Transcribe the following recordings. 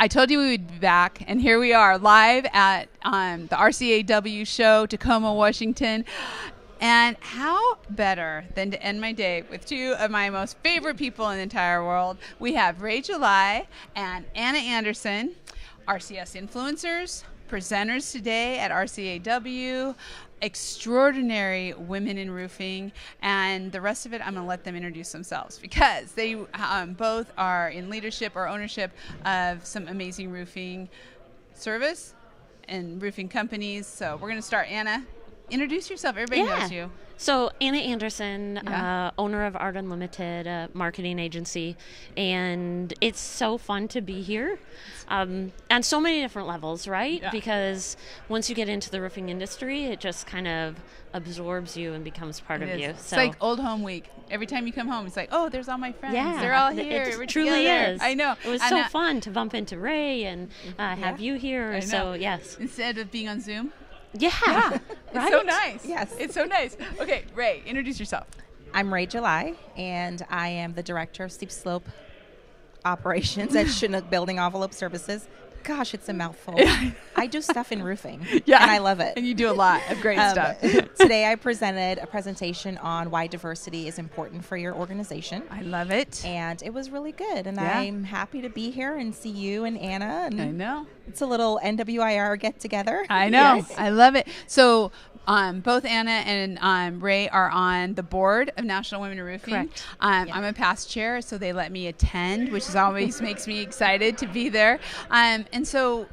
I told you we would be back, and here we are live at the RCAW show, Tacoma, Washington. And how better than to end my day with two of my most favorite people in the entire world. We have Ray July and Anna Anderson, RCS influencers, presenters today at RCAW, extraordinary women in roofing, and the rest of it I'm going to let them introduce themselves because they both are in leadership or ownership of some amazing roofing service and roofing companies. So we're going to start. Anna, introduce yourself. Everybody knows you. So Anna Anderson, owner of Art Unlimited, a marketing agency, and it's so fun to be here on so many different levels, right? Yeah. Because once you get into the roofing industry, it just kind of absorbs you and becomes part of you. It's like old home week. Every time you come home, it's like, oh, there's all my friends. Yeah, They're all here. It We're truly together. is. I know. It was so fun to bump into Ray and have you here. So, yes. Instead of being on Zoom. Yeah. Right? It's so nice. Yes. It's so nice. Okay, Ray, introduce yourself. I'm Ray July, and I am the Director of Steep Slope Operations at Chinook Building Envelope Services. Gosh, it's a mouthful. I do stuff in roofing, and I love it. And you do a lot of great stuff. Today I presented a presentation on why diversity is important for your organization. I love it. And it was really good, and I'm happy to be here and see you and Anna. And I know. It's a little NWIR get-together. I know. Yes. I love it. So both Anna and Ray are on the board of National Women in Roofing. Correct. I'm a past chair, so they let me attend, which is always makes me excited to be there. And so,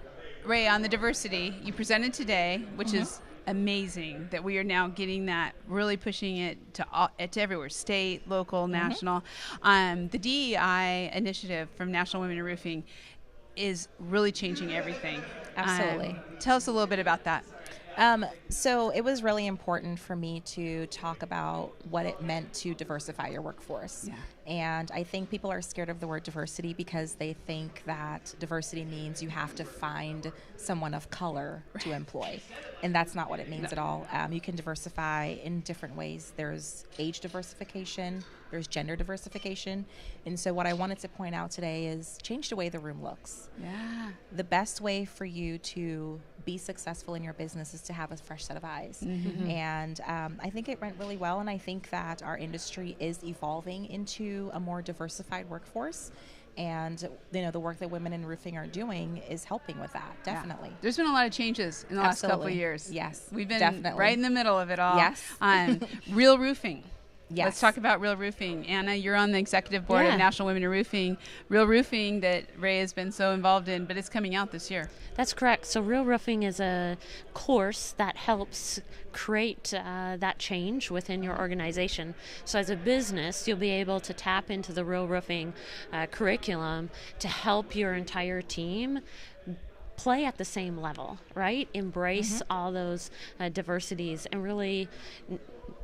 Ray, on the diversity, you presented today, which is amazing that we are now getting that, really pushing it to everywhere, state, local, national. The DEI initiative from National Women in Roofing is really changing everything. Absolutely. Tell us a little bit about that. So it was really important for me to talk about what it meant to diversify your workforce. Yeah. And I think people are scared of the word diversity because they think that diversity means you have to find someone of color to employ. And that's not what it means at all. You can diversify in different ways. There's age diversification, there's gender diversification. And so what I wanted to point out today is change the way the room looks. Yeah. The best way for you to be successful in your business is to have a fresh set of eyes. And I think it went really well, and I think that our industry is evolving into a more diversified workforce, and the work that women in roofing are doing is helping with that, definitely. There's been a lot of changes in the last couple of years. Yes, we've been definitely right in the middle of it all. Yes. Real roofing. Yes. Let's talk about Real Roofing. Anna, you're on the executive board of National Women in Roofing. Real Roofing that Ray has been so involved in, but it's coming out this year. That's correct. So Real Roofing is a course that helps create that change within your organization. So as a business, you'll be able to tap into the Real Roofing curriculum to help your entire team play at the same level, right? Embrace all those diversities and really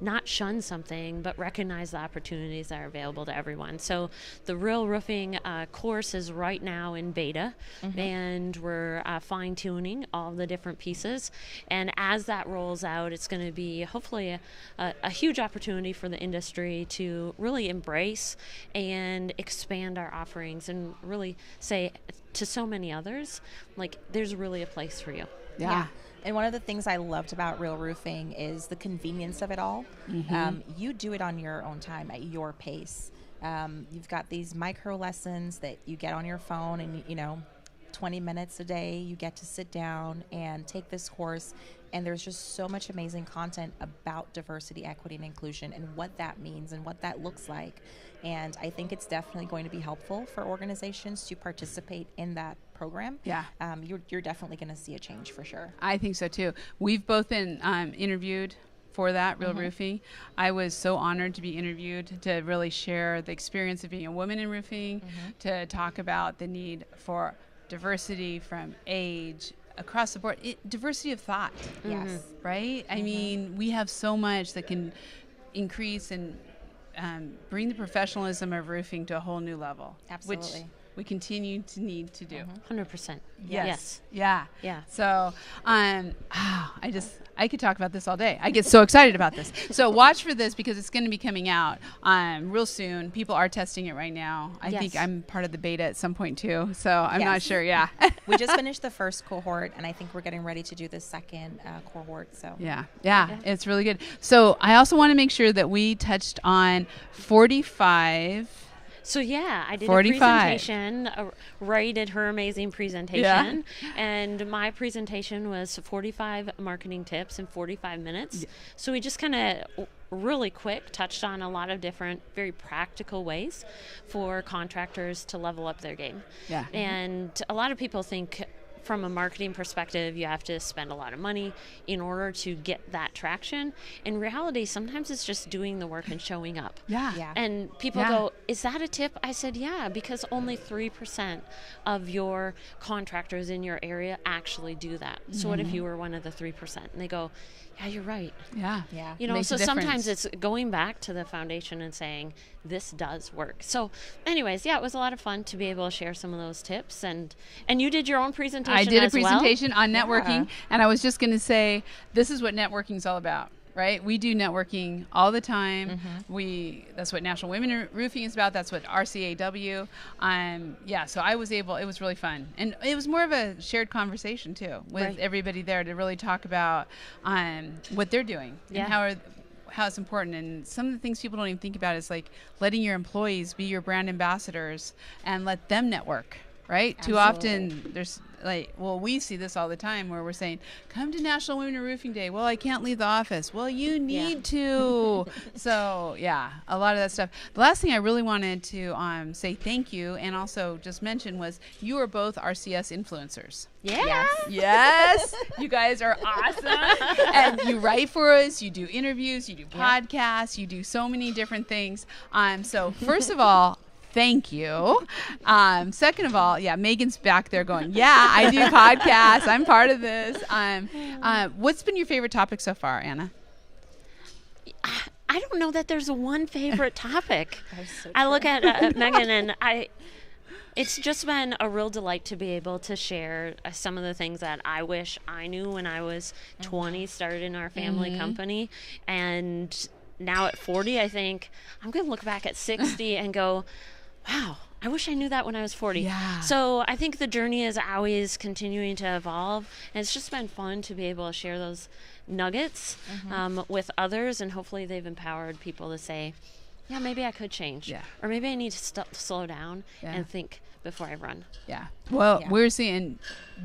not shun something, but recognize the opportunities that are available to everyone. So the Real Roofing course is right now in beta, and we're fine-tuning all the different pieces. And as that rolls out, it's going to be hopefully a huge opportunity for the industry to really embrace and expand our offerings and really say to so many others, like, there's really a place for you. Yeah. And one of the things I loved about Real Roofing is the convenience of it all. You do it on your own time, at your pace. You've got these micro lessons that you get on your phone, and 20 minutes a day you get to sit down and take this course. And there's just so much amazing content about diversity, equity, and inclusion, and what that means and what that looks like. And I think it's definitely going to be helpful for organizations to participate in that program. Yeah. You're definitely going to see a change for sure. I think so too. We've both been interviewed for that, Real Roofing. I was so honored to be interviewed to really share the experience of being a woman in roofing, to talk about the need for diversity from age, across the board, diversity of thought. Yes. Right? I mean, we have so much that can increase and bring the professionalism of roofing to a whole new level. Absolutely. Which we continue to need to do. 100%. Yes. Yes. Yeah. Yeah. So, I could talk about this all day. I get so excited about this. So watch for this because it's going to be coming out real soon. People are testing it right now. I Yes. think I'm part of the beta at some point too. So I'm not Yes. sure. Yeah. We just finished the first cohort, and I think we're getting ready to do the second cohort. So Yeah, it's really good. So I also want to make sure that we touched on 45. So yeah, I did 45. a presentation. Ray did her amazing presentation, and my presentation was 45 marketing tips in 45 minutes. Yeah. So we just kind of really quick touched on a lot of different, very practical ways for contractors to level up their game. Yeah. And a lot of people think, from a marketing perspective, you have to spend a lot of money in order to get that traction. In reality, sometimes it's just doing the work and showing up. Yeah. And people Yeah. go, is that a tip? I said, yeah, because only 3% of your contractors in your area actually do that. So what if you were one of the 3%? And they go, yeah, you're right. Yeah. Yeah. You know, Makes so a difference. sometimes it's going back to the foundation and saying, this does work. So anyways, yeah, it was a lot of fun to be able to share some of those tips. And you did your own presentation I did a as well? presentation on networking, Yeah. and I was just going to say, this is what networking is all about, right? We do networking all the time. That's what National Women in Roofing is about. That's what RCAW. So I was able. It was really fun, and it was more of a shared conversation too with Right. everybody there to really talk about what they're doing Yeah. and how it's important. And some of the things people don't even think about is like letting your employees be your brand ambassadors and let them network. Right? Too often there's we see this all the time where we're saying, come to National Women in Roofing Day. Well, I can't leave the office. Well, you need to. So, yeah, a lot of that stuff. The last thing I really wanted to say thank you and also just mention was you are both RCS influencers. Yeah. Yes, you guys are awesome. And you write for us, you do interviews, you do podcasts, you do so many different things. So first of all, thank you. Second of all, Megan's back there going, yeah, I do podcasts. I'm part of this. What's been your favorite topic so far, Anna? I don't know that there's one favorite topic. So I look at Megan and it's just been a real delight to be able to share some of the things that I wish I knew when I was 20, started in our family company. And now at 40, I think I'm going to look back at 60 and go, wow, I wish I knew that when I was 40. Yeah. So I think the journey is always continuing to evolve. And it's just been fun to be able to share those nuggets with others. And hopefully they've empowered people to say, yeah, maybe I could change. Yeah. Or maybe I need to slow down Yeah. and think before I run. Yeah. Well, Yeah. we're seeing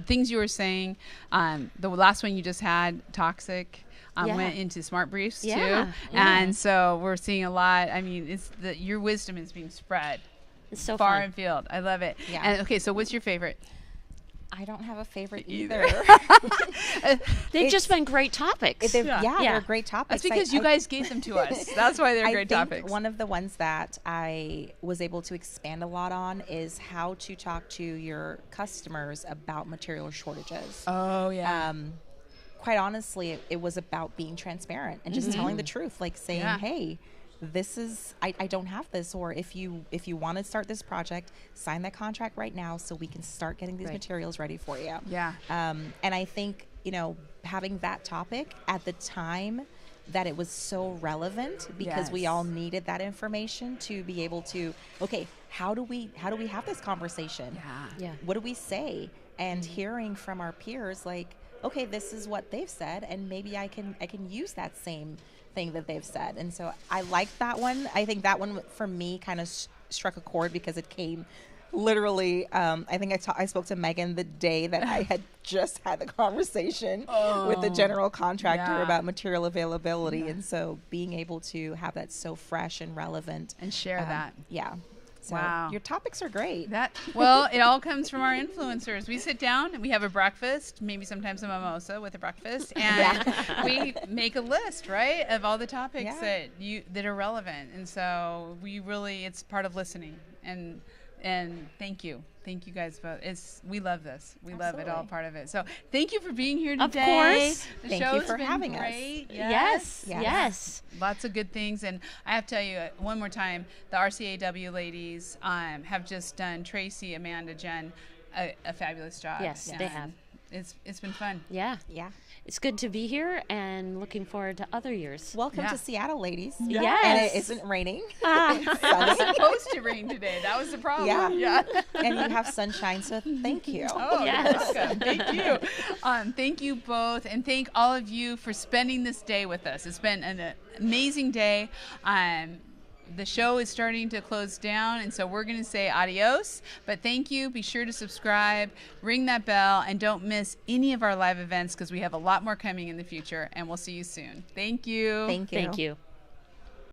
things you were saying. The last one you just had, toxic. Yeah. Went into smart briefs Yeah, too. yeah. And so we're seeing a lot. I mean, your wisdom is being spread It's so far fun. and field. I love it. Yeah. And okay, so what's your favorite? I don't have a favorite Either. either. They've just been great topics. Yeah, Yeah. they're great topics. That's because you guys gave them to us. That's why they're I great think topics. one of the ones that I was able to expand a lot on is how to talk to your customers about material shortages. Oh yeah. Quite honestly, it was about being transparent and just telling the truth, like saying, Yeah. hey, this is I don't have this, or if you want to start this project, sign that contract right now so we can start getting these Right. materials ready for you. Yeah. And I think, having that topic at the time that it was so relevant because we Yes. all needed that information to be able to, okay, how do we have this conversation? Yeah. What do we say? And hearing from our peers, like, okay, this is what they've said, and maybe I can use that same thing that they've said. And so I like that one. I think that one for me kind of struck a chord because it came literally. I think I spoke to Megan the day that I had just had the conversation with the general contractor Yeah. about material availability, and so being able to have that so fresh and relevant And share that. Yeah. So Wow. your topics are great. Well, it all comes from our influencers. We sit down and we have a breakfast, maybe sometimes a mimosa with a breakfast, and we make a list, right, of all the topics Yeah. that are relevant. And so it's part of listening. And And thank you guys both. We love this. We love it all, Absolutely. part of it. So thank you for being here today. Of course. The Thank you show's for been having us. great. Yes. Yes. Yes. Lots of good things, and I have to tell you one more time, the RCAW ladies have just done, Tracy, Amanda, Jen, a fabulous job. Yes, they have. It's been fun. Yeah. Yeah. It's good to be here and looking forward to other years. Welcome Yeah. to Seattle, ladies. Yes. And it isn't raining. It's It's sunny. supposed to rain today. That was the problem. Yeah. And you have sunshine, so thank you. Oh, Yes. you're welcome. Thank you. Thank you both, and thank all of you for spending this day with us. It's been an amazing day. The show is starting to close down, and so we're going to say adios. But thank you. Be sure to subscribe, ring that bell, and don't miss any of our live events because we have a lot more coming in the future, and we'll see you soon. Thank you. Thank you. Thank you.